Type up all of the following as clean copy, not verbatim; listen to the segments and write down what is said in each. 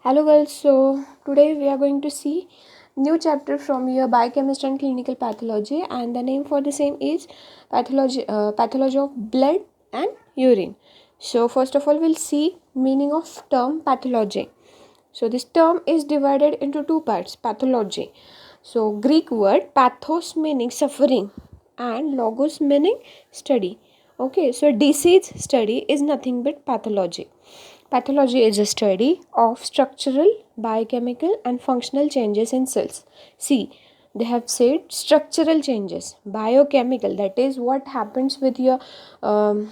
Hello girls, so today we are going to see new chapter from your biochemistry and clinical pathology, and the name for the same is pathology of blood and urine. So first of all we'll see meaning of term pathology. So this term is divided into two parts, pathology. So Greek word pathos meaning suffering and logos meaning study. Okay, so disease study is nothing but pathology. Pathology is a study of structural, biochemical, and functional changes in cells. See, they have said structural changes, biochemical, that is what happens um,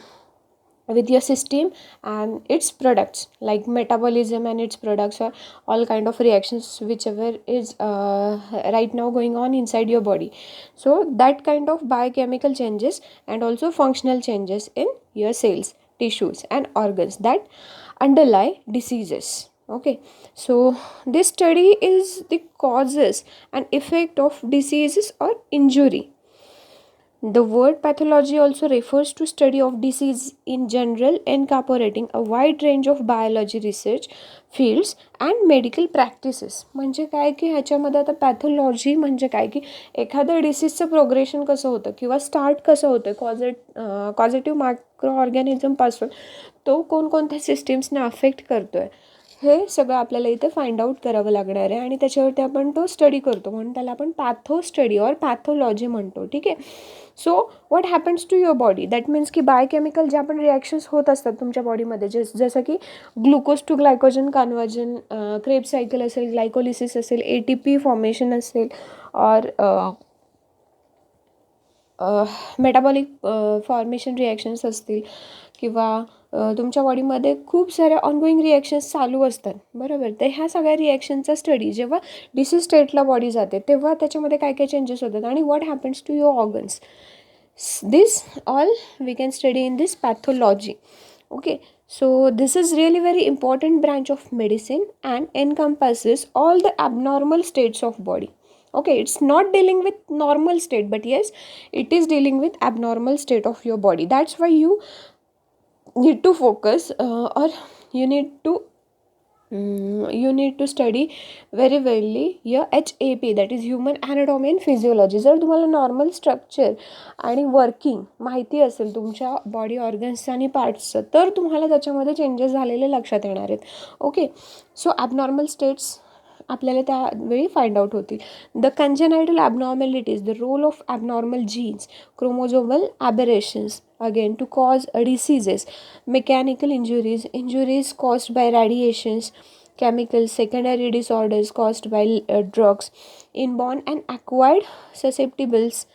with your system and its products, like metabolism and its products, or all kind of reactions whichever is right now going on inside your body. So that kind of biochemical changes and also functional changes in your cells, tissues and organs that underlie diseases. Okay, so this study is the causes and effect of diseases or injury. The word pathology also refers to study of disease in general, incorporating a wide range of biology research fields and medical practices. म्हणजे काय की ह्याच्यामध्ये आता pathology म्हणजे काय की एखाद्या डिसीजचं progression कसं होतं किंवा स्टार्ट कसं होतं कॉझिटिव्ह मायक्रो ऑर्गॅनिझमपासून तो कोणकोणत्या सिस्टीम्सने अफेक्ट करतो आहे हे सगळं आपल्याला इथे फाइंड आउट करावं लागणार आहे आणि त्याच्यावरती आपण तो स्टडी करतो म्हणून त्याला आपण पॅथो स्टडी और पॅथोलॉजी म्हणतो. ठीक आहे. So what happens to your body, that means की बायोकेमिकल ज्या पण रिॲक्शन्स होत असतात तुमच्या बॉडीमध्ये जसं की glucose to glycogen conversion, Krebs cycle असेल, ग्लायकोलिसिस असेल, ATP फॉर्मेशन असेल, और मेटाबॉलिक फॉर्मेशन रिॲक्शन्स असतील किंवा तुमच्या बॉडीमध्ये खूप साऱ्या ऑनगोईंग रिॲक्शन्स चालू असतात बरोबर. तर ह्या सगळ्या रिॲक्शनचा स्टडी जेव्हा डिसीज स्टेटला बॉडी जाते तेव्हा त्याच्यामध्ये काय काय चेंजेस होतात आणि what happens to your organs, this all we can study in this pathology. Okay, so this is really very important branch of medicine and encompasses all the abnormal states of body. Okay, it's not dealing with normal state, but yes, it is dealing with abnormal state of your body. That's why you need to focus, or you need to study very wellly your HAP, that is human anatomy and physiology. जर तुम्हाला normal structure आणि working माहिती असेल तुमच्या body ऑर्गन्सचं आणि पार्ट्सचं तर तुम्हाला त्याच्यामध्ये चेंजेस झालेले लक्षात येणार आहेत. ओके, सो ॲबनॉर्मल स्टेट्स आपल्याला त्यावेळी फाइंड आउट होतील. The congenital abnormalities, the role of abnormal genes, chromosomal aberrations again to cause diseases, mechanical injuries, injuries caused by radiations, chemicals, secondary disorders caused by drugs, inborn and acquired susceptibles,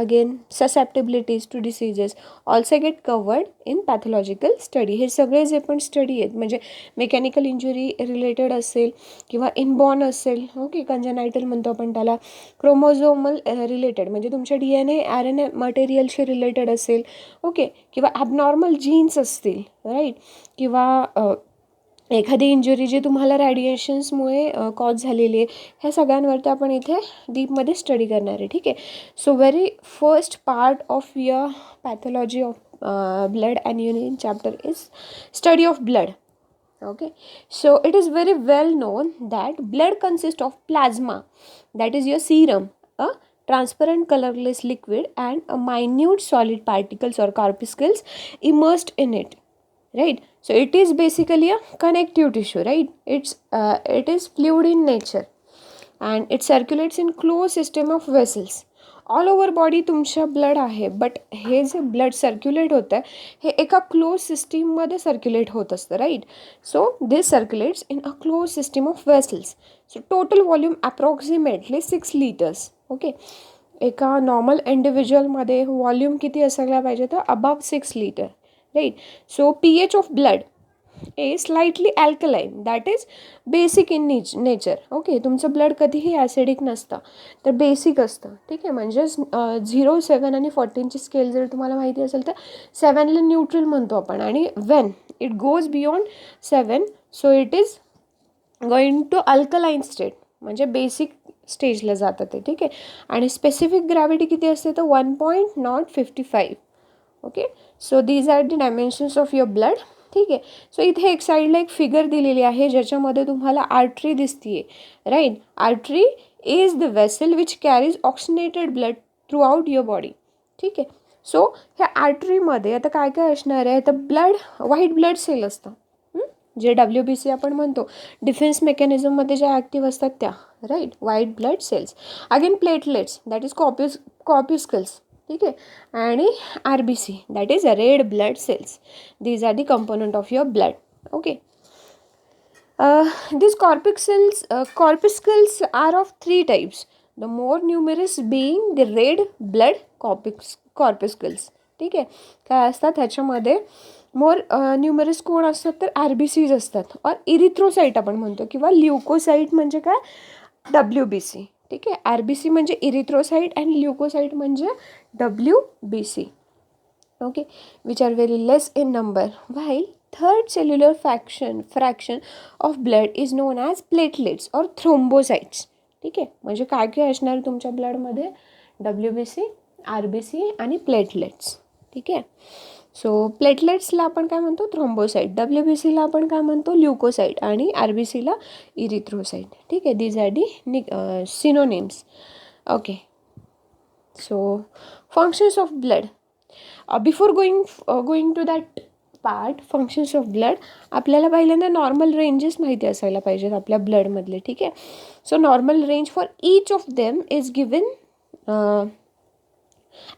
again susceptibilities to diseases also get covered in pathological study. हे सगळे जे पण study आहेत म्हणजे mechanical injury related असेल किंवा inborn असेल, okay, कंजेनायटल म्हणतो आपण त्याला, क्रोमोझोमल रिलेटेड म्हणजे तुमच्या DNA RNA मटेरियलशी रिलेटेड असेल, ओके, किंवा ॲबनॉर्मल जीन्स असतील, राईट, किंवा एखादी इंजुरी जी तुम्हाला रॅडिएशन्समुळे कॉज झालेली आहे, ह्या सगळ्यांवरती आपण इथे डीपमध्ये स्टडी करणार आहे. ठीक आहे. So very first part of your pathology of blood and urine chapter is study of blood. Okay, so it is very well known that blood consists of plasma, that is your serum, a transparent colorless liquid, and a minute solid particles or corpuscles immersed in it, right? So it is basically a connective tissue, right? It is fluid in nature and it circulates in closed system of vessels. All over body तुमच्या blood आहे, but हे जे blood circulate होतं आहे हे एका close सिस्टीममध्ये circulate होत असतं, right. So this circulates in a close system of vessels. So total volume approximately 6 liters. Okay, एका नॉर्मल इंडिव्हिज्युअलमध्ये व्हॉल्यूम किती असायला पाहिजे तर above 6 liter, right. So pH of blood a slightly alkaline, that is basic in nature. Okay, तुमचं blood कधीही acidic नसतं तर बेसिक असतं. ठीक आहे, म्हणजेच 0, 7 आणि 14ची स्केल जर तुम्हाला माहिती असेल तर 7ला न्यूट्रल म्हणतो आपण आणि when it goes beyond 7 so it is going to alkaline state म्हणजे बेसिक स्टेजला जातं ते. ठीक आहे, आणि स्पेसिफिक ग्रॅव्हिटी किती असते तर 1.055. Okay, so these are the dimensions of your blood. ठीक आहे. सो इथे एक साईडला एक फिगर दिलेली आहे ज्याच्यामध्ये तुम्हाला आर्टरी दिसतीये, राईट. Artery is the vessel which carries oxygenated blood throughout your body. ठीक आहे. सो ह्या आर्टरीमध्ये आता काय काय असणार आहे, तर ब्लड, व्हाईट ब्लड सेल असतं, जे WBC आपण म्हणतो, डिफेन्स मेकॅनिझममध्ये ज्या ॲक्टिव्ह असतात त्या, right. White blood cells, again platelets that is corpuscles, ठीक आहे. आणि RBC that is red blood cells. These are the component of your blood. Okay. These corpuscles are of three types. The more numerous being the red blood corpuscles. ठीक आहे. काय असतात ह्याच्यामध्ये, मोर numerous कोण असतात, तर RBCs असतात. और इरिथ्रोसाइट आपण म्हणतो, किंवा ल्युकोसाइट म्हणजे काय, WBC. ठीक आहे. RBC म्हणजे इरिथ्रोसाइट आणि ल्युकोसाइट म्हणजे WBC. okay, which are very less in number, while third cellular fraction of blood is known as platelets or thrombocytes. ठीक आहे. म्हणजे काय काय असणार तुमच्या ब्लडमध्ये, WBC, RBC आणि प्लेटलेट्स. ठीक आहे. सो प्लेटलेट्सला आपण काय म्हणतो, थ्रोम्बोसाइट. WBCला आपण काय म्हणतो, ल्युकोसाइट. आणि RBCला इरिथ्रोसाइट. ठीक आहे. These are the synonyms. Okay. So functions of blood. Before going to that part, functions of blood, आपल्याला पहिल्यांदा नॉर्मल रेंजेस माहिती असायला पाहिजेत आपल्या ब्लडमधले. ठीक आहे. So normal range for each of them is given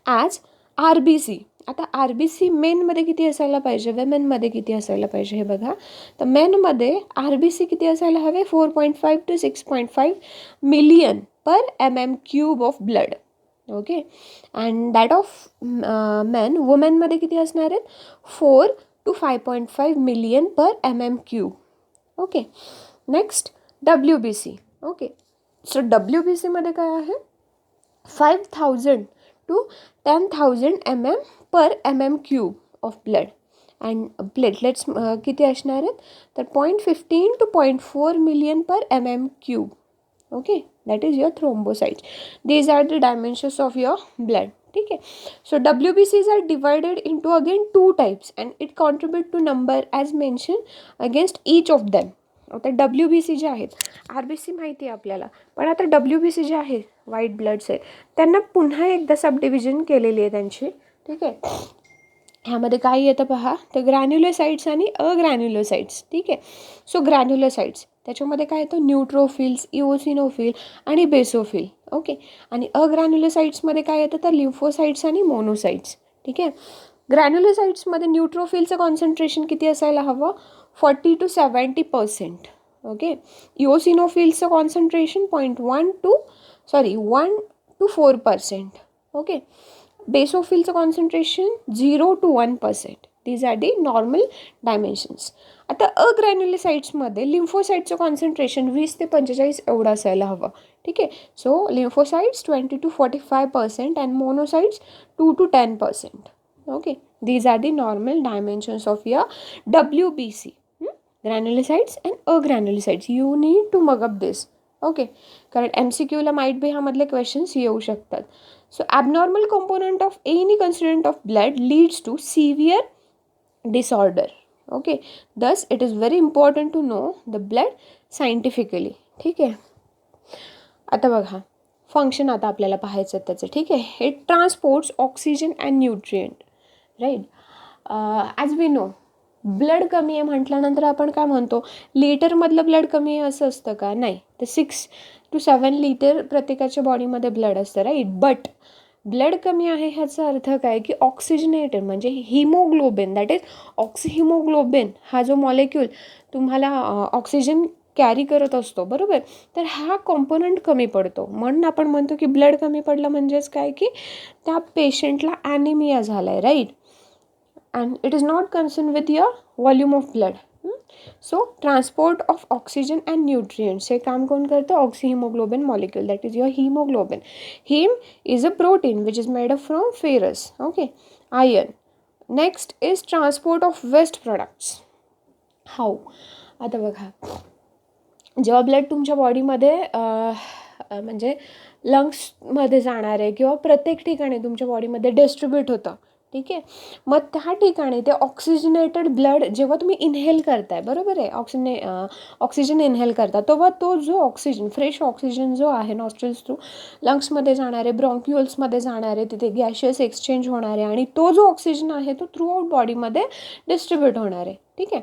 as RBC. आता RBC मेनमध्ये किती असायला पाहिजे, वेमेनमध्ये किती असायला पाहिजे हे बघा. तर मेनमध्ये RBC किती असायला हवे, 4.5 to 6.5 million per MM³ of blood. Okay. And that of men, वुमेनमध्ये किती असणार आहेत, 4 to 5.5 million per MM³. Okay. Next WBC. Okay. So WBCमध्ये काय आहे, 5,000 to 10,000 mm per MM³ of blood. And platelets किती असणार आहेत, तर 0.15 to 0.4 million per MM³. Okay. That is your thrombocytes. These are the dimensions of your blood. ठीक आहे. So WBCs are divided into again 2 types and it contribute to number as mention against each of them. आता WBC जे आहेत, RBC माहिती आहे आपल्याला, पण आता WBC जे आहे, व्हाईट ब्लड सेल, त्यांना पुन्हा एकदा सब डिव्हिजन केलेली आहे त्यांची. ठीक आहे. ह्यामध्ये काय येतं पहा, तर ग्रॅन्युलोसाइट्स आणि अग्रॅन्युलोसाइट्स. ठीक आहे. सो ग्रॅन्युलोसाइट्स त्याच्यामध्ये काय येतं, न्यूट्रोफिल्स, इओसिनोफिल आणि बेसोफिल. ओके. आणि अग्रॅन्युलोसाइट्समध्ये काय येतं, तर लिम्फोसाइट्स आणि मोनोसाइट्स. ठीक आहे. ग्रॅन्युलोसाइट्समध्ये न्यूट्रोफिलचं कॉन्सन्ट्रेशन किती असायला हवं, 40 to 70%. ओके. इओसिनोफिलचं कॉन्सन्ट्रेशन 1 to 4%. ओके. बेसोफिलचं concentration 0 to 1%. These are the normal dimensions. आता अग्रॅन्युलोसाइट्समध्ये लिम्फोसाइटचं कॉन्सन्ट्रेशन 20 ते 45 एवढं असायला हवं. ठीक आहे. So lymphocytes 20 to 45% and monocytes 2 to 10%. Okay. These are the normal dimensions of your WBC. Granulocytes and agranulocytes. You need to mug up this. Okay. कारण MCQला माइट बी ह्यामधले क्वेश्चन्स येऊ शकतात. So abnormal component of any constituent of blood leads to severe disorder. Okay. Thus it is very important to know the blood scientifically. ठीक आहे. आता बघा function आता आपल्याला पाहायचं आहे त्याचं. ठीक आहे. It transports oxygen and nutrient, right. As we know, blood कमी आहे म्हटल्यानंतर आपण काय म्हणतो, लिटरमधलं ब्लड कमी आहे असं असतं का, नाही. तर 6 to 7 लिटर प्रत्येकाच्या बॉडीमध्ये ब्लड असतं, राईट. बट ब्लड कमी आहे ह्याचा अर्थ काय, की ऑक्सिजनेटेड म्हणजे हिमोग्लोबिन, दॅट इज ऑक्सिहिमोग्लोबिन, हा जो मॉलिक्यूल तुम्हाला ऑक्सिजन कॅरी करत असतो, बरोबर, तर हा कॉम्पोनंट कमी पडतो. म्हणून आपण म्हणतो की ब्लड कमी पडलं म्हणजेच काय, की त्या पेशंटला ॲनिमिया झाला आहे, right. and it is not concerned with your volume of blood. So transport of oxygen and nutrients हे काम कोण करतं, ऑक्सिहिमोग्लोबिन molecule, that is your hemoglobin. Heme is a protein which is made up from ferrous, okay, iron. Next is transport of waste products. How? आता बघा, जेव्हा blood तुमच्या बॉडीमध्ये म्हणजे लंग्समध्ये जाणार आहे किंवा प्रत्येक ठिकाणी तुमच्या बॉडीमध्ये डिस्ट्रीब्यूट होतं, ठीक आहे. मग त्या ठिकाणी ते ऑक्सिजनेटेड ब्लड जेव्हा तुम्ही इनहेल करताय, बरोबर आहे, ऑक्सिजन इनहेल करता, तेव्हा तो जो ऑक्सिजन, फ्रेश ऑक्सिजन जो आहे नॉस्ट्रल्स थ्रू लंग्समध्ये जाणारे, ब्रॉन्क्युल्समध्ये जाणारे, तिथे गॅशियस एक्सचेंज होणारे आणि तो जो ऑक्सिजन आहे तो थ्रू आउट बॉडीमध्ये डिस्ट्रीब्यूट होणार आहे. ठीक आहे.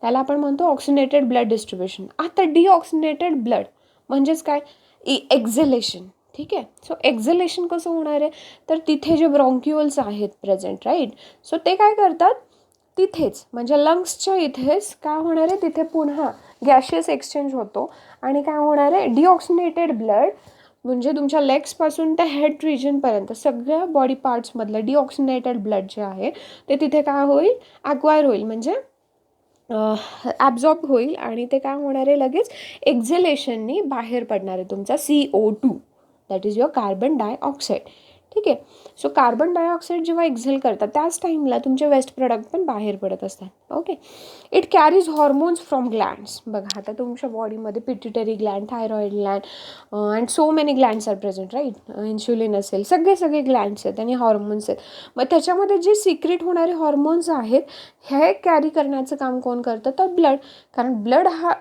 त्याला आपण म्हणतो ऑक्सिनेटेड ब्लड डिस्ट्रीब्युशन. आता डिऑक्सिनेटेड ब्लड म्हणजेच काय, एक्झलेशन. ठीक आहे. सो एक्झलेशन कसं होणार आहे, तर तिथे जे ब्रॉन्क्युल्स आहेत प्रेझेंट, राईट, सो ते काय करतात, तिथेच म्हणजे लंग्सच्या इथेच काय होणार आहे, तिथे पुन्हा गॅशियस एक्सचेंज होतो आणि काय होणार आहे, डिऑक्सिनेटेड ब्लड म्हणजे तुमच्या लेग्सपासून त्या हेड रिजनपर्यंत सगळ्या बॉडी पार्ट्समधलं डिऑक्सिनेटेड ब्लड जे आहे ते तिथे काय होईल, ॲक्वायर होईल, म्हणजे ॲब्झॉर्ब होईल आणि ते काय होणार आहे, लगेच एक्झलेशननी बाहेर पडणार आहे तुमचा CO2, that is your carbon dioxide. ठीक आहे. सो कार्बन डायऑक्साईड जेव्हा एक्झेल करतात त्याच टाईमला तुमचे वेस्ट प्रोडक्ट पण बाहेर पडत असतात. Okay. It carries hormones from glands. बघा आता तुमच्या बॉडीमध्ये pituitary gland, thyroid gland and so many glands are present, right, insulin असेल, सगळे ग्लँड्स आहेत आणि हॉर्मोन्स आहेत. मग त्याच्यामध्ये जे सिक्रेट होणारे हॉर्मोन्स आहेत हे कॅरी करण्याचं काम कोण करतं, तर ब्लड. कारण ब्लड हा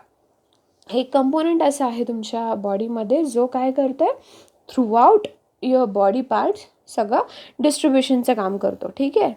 एक कंपोनंट असा आहे तुमच्या बॉडीमध्ये जो काय करतं, through out your body parts सगळं डिस्ट्रीब्युशनचं काम करतो. ठीक आहे.